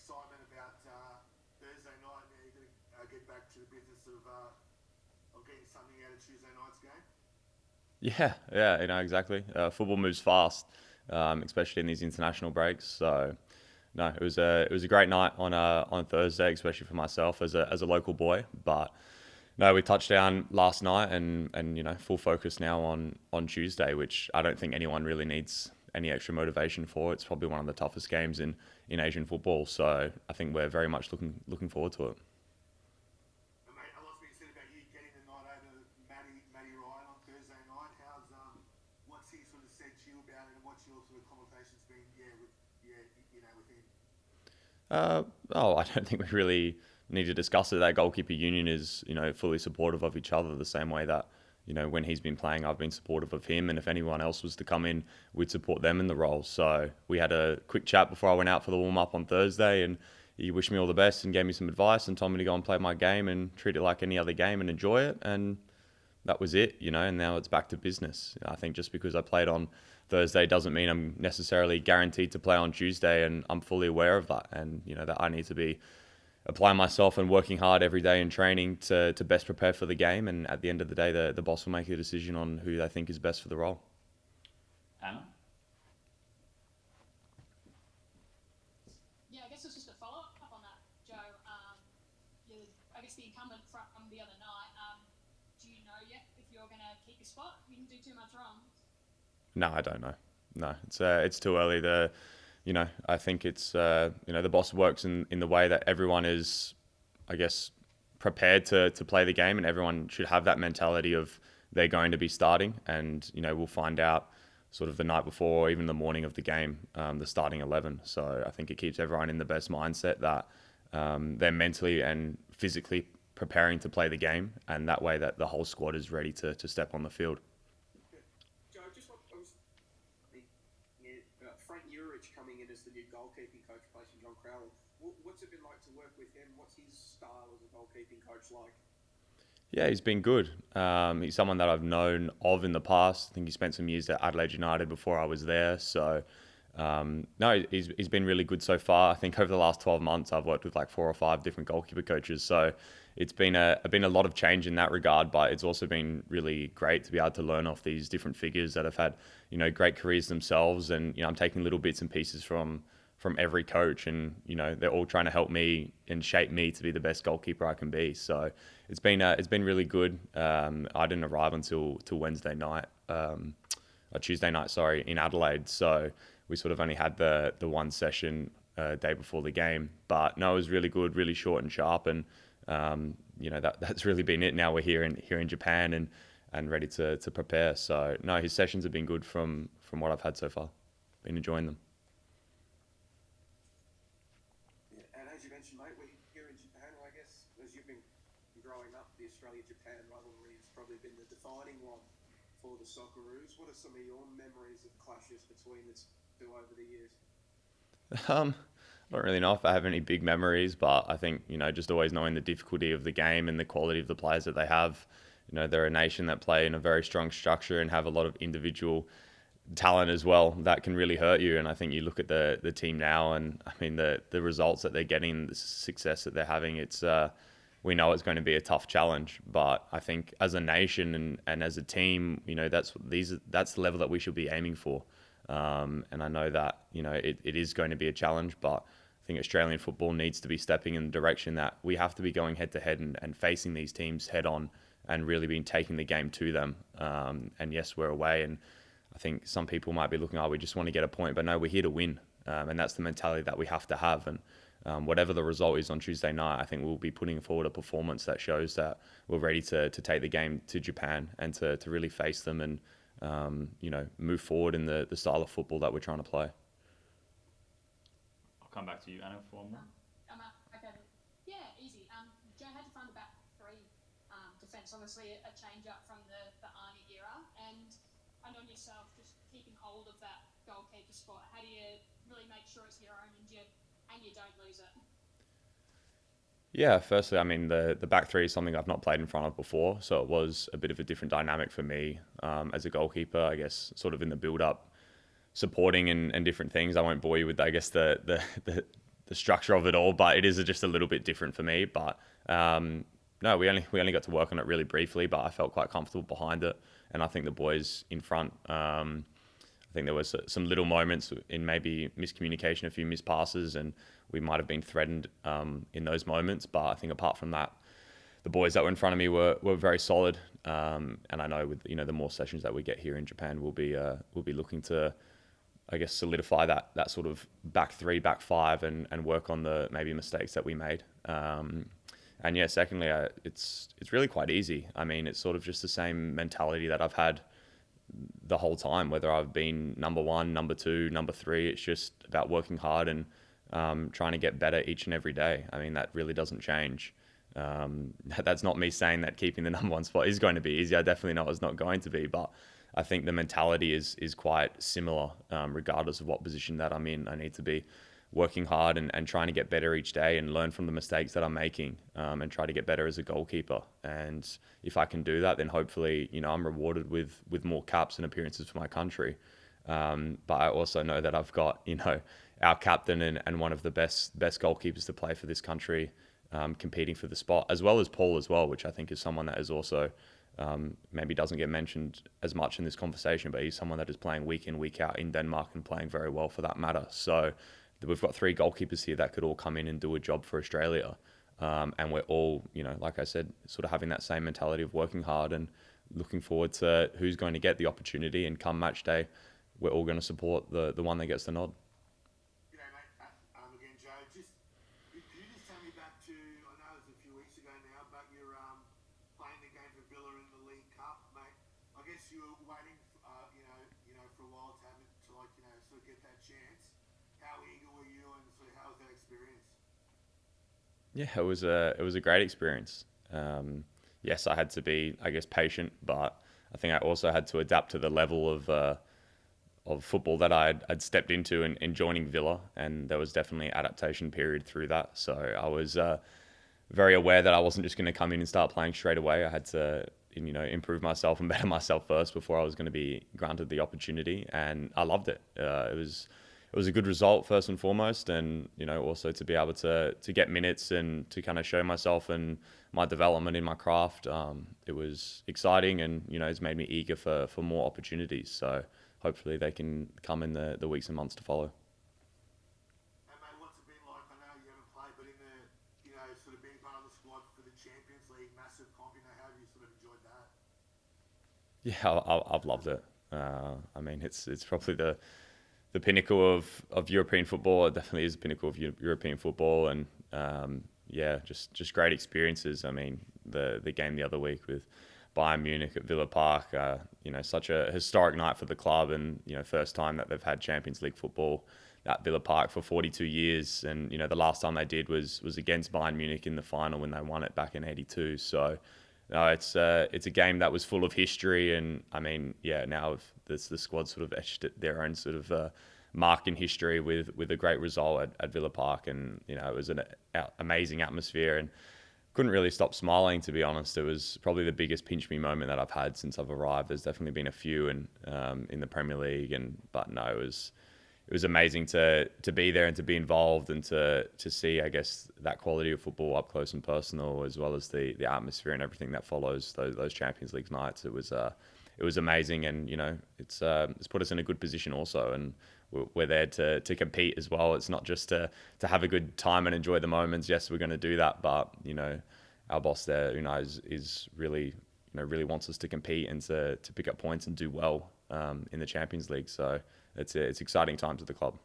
excitement about Thursday night. Now you're going to get back to the business of getting something out of Tuesday night's game. Yeah, exactly. Football moves fast, especially in these international breaks. So, no, it was a great night on Thursday, especially for myself as a local boy. But no, we touched down last night, and full focus now on Tuesday, which I don't think anyone really needs any extra motivation for. It's probably one of the toughest games in Asian football. So I think we're very much looking forward to it. Mate, a lot's been said about you getting the night over Matty Ryan on Thursday night. What's he sort of said to you about it, and what's your sort of conversations been? With him. I don't think we really need to discuss it. That goalkeeper union is, fully supportive of each other the same way that, when he's been playing, I've been supportive of him. And if anyone else was to come in, we'd support them in the role. So we had a quick chat before I went out for the warm up on Thursday, and he wished me all the best and gave me some advice and told me to go and play my game and treat it like any other game and enjoy it. And that was it, and now it's back to business. I think just because I played on Thursday doesn't mean I'm necessarily guaranteed to play on Tuesday, and I'm fully aware of that. And, that I need to be applying myself and working hard every day in training to best prepare for the game. And at the end of the day, the boss will make a decision on who they think is best for the role. Anna? Yeah, I guess it's just a follow up on that, Joe. You're, I guess, the incumbent from the other night. Do you know yet if you're going to keep your spot? You didn't do too much wrong. No, I don't know. No, it's too early. I think it's the boss works in the way that everyone is, I guess, prepared to play the game, and everyone should have that mentality of they're going to be starting, and we'll find out sort of the night before or even the morning of the game, the starting 11. So I think it keeps everyone in the best mindset that they're mentally and physically preparing to play the game, and that way that the whole squad is ready to step on the field. Joe, Frank Urich coming in as the new goalkeeping coach, replacing John Crowley. What's it been like to work with him? What's his style as a goalkeeping coach like? Yeah, he's been good. He's someone that I've known of in the past. I think he spent some years at Adelaide United before I was there. So, no, he's been really good so far. I think over the last 12 months, I've worked with like 4 or 5 different goalkeeper coaches. So it's been a lot of change in that regard, but it's also been really great to be able to learn off these different figures that have had, great careers themselves. And, I'm taking little bits and pieces from every coach, and, they're all trying to help me and shape me to be the best goalkeeper I can be. So it's been really good. I didn't arrive until Wednesday night, Tuesday night, sorry, in Adelaide. So we sort of only had the one session day before the game, but no, it was really good, really short and sharp, and that's really been it. Now we're here in Japan and ready to prepare. So no, his sessions have been good from what I've had so far. Been enjoying them. Yeah, and as you mentioned, mate, we're here in Japan. I guess as you've been growing up, the Australia-Japan rivalry has probably been the defining one for the Socceroos. What are some of your memories of clashes between the two over the years? I don't really know if I have any big memories, but I think, just always knowing the difficulty of the game and the quality of the players that they have. They're a nation that play in a very strong structure and have a lot of individual talent as well that can really hurt you. And I think you look at the team now, and I mean the results that they're getting, the success that they're having, it's we know it's going to be a tough challenge. But I think as a nation and as a team, that's the level that we should be aiming for. And I know that it is going to be a challenge, but I think Australian football needs to be stepping in the direction that we have to be going head to head and facing these teams head on and really being taking the game to them. And yes, we're away, and I think some people might be looking, we just want to get a point, but no, we're here to win. And that's the mentality that we have to have. And whatever the result is on Tuesday night, I think we'll be putting forward a performance that shows that we're ready to take the game to Japan and to really face them and move forward in the style of football that we're trying to play. I'll come back to you, Anna, for one more. Okay. Yeah, easy. Joe had to find the back three defence, obviously a change up from the Arnie era, and I know yourself just keeping hold of that goalkeeper spot. How do you really make sure it's your own and you don't lose it? Yeah, firstly, I mean, the back three is something I've not played in front of before, so it was a bit of a different dynamic for me as a goalkeeper, I guess, sort of in the build-up, supporting and different things. I won't bore you with, I guess, the the structure of it all, but it is just a little bit different for me. But no, we only got to work on it really briefly, but I felt quite comfortable behind it, and I think the boys in front. I think there was some little moments in maybe miscommunication, a few missed passes, and we might have been threatened in those moments. But I think apart from that, the boys that were in front of me were very solid. And I know with the more sessions that we get here in Japan, we'll be looking to, I guess, solidify that sort of back three, back five, and work on the maybe mistakes that we made. And yeah, secondly, it's really quite easy. I mean, it's sort of just the same mentality that I've had the whole time, whether I've been number one, number two, number three. It's just about working hard and trying to get better each and every day. I mean, that really doesn't change. That's not me saying that keeping the number one spot is going to be easy. I definitely know it's not going to be, but I think the mentality is quite similar, regardless of what position that I'm in. I need to be working hard and trying to get better each day and learn from the mistakes that I'm making, and try to get better as a goalkeeper. And if I can do that, then hopefully, I'm rewarded with more caps and appearances for my country. But I also know that I've got, our captain and one of the best goalkeepers to play for this country, competing for the spot, as well as Paul as well, which I think is someone that is also maybe doesn't get mentioned as much in this conversation, but he's someone that is playing week in, week out in Denmark and playing very well for that matter. So we've got 3 goalkeepers here that could all come in and do a job for Australia. And we're all, like I said, sort of having that same mentality of working hard and looking forward to who's going to get the opportunity. And come match day, we're all going to support the one that gets the nod. G'day, mate. Again, Joe. Could you just tell me back to, I know it was a few weeks ago now, but you're playing the game for Villa in the League Cup, mate. I guess you were waiting, for a while to have it, to sort of get that chance. How eager were you, and sort of how was that experience? Yeah, it was a great experience. Yes, I had to be, I guess, patient, but I think I also had to adapt to the level of football that I'd stepped into in joining Villa, and there was definitely an adaptation period through that. So I was very aware that I wasn't just going to come in and start playing straight away. I had to, improve myself and better myself first before I was going to be granted the opportunity, and I loved it. It was a good result first and foremost, and also to be able to get minutes and to kind of show myself and my development in my craft. It was exciting, and it's made me eager for more opportunities. So hopefully they can come in the weeks and months to follow. And mate, what's it been like? I know you haven't played, but in the sort of being part of the squad for the Champions League, massive comp. How have you sort of enjoyed that? Yeah, I've loved it. I mean, it's probably the pinnacle of European football. It definitely is the pinnacle of European football, and just great experiences. I mean, the game the other week with Bayern Munich at Villa Park, such a historic night for the club, and first time that they've had Champions League football at Villa Park for 42 years, and the last time they did was against Bayern Munich in the final when they won it back in '82. So no, it's a game that was full of history, and I mean, now the squad sort of etched their own sort of mark in history with a great result at Villa Park, and it was an amazing atmosphere, and couldn't really stop smiling, to be honest. It was probably the biggest pinch me moment that I've had since I've arrived. There's definitely been a few in the Premier League, but no, it was amazing to be there and to be involved and to see, I guess, that quality of football up close and personal, as well as the atmosphere and everything that follows those Champions League nights. It was amazing, and it's put us in a good position also, and we're there to compete as well. It's not just to have a good time and enjoy the moments. Yes, we're going to do that, but our boss there, is really really wants us to compete and to pick up points and do well in the Champions League. So it's exciting times at the club.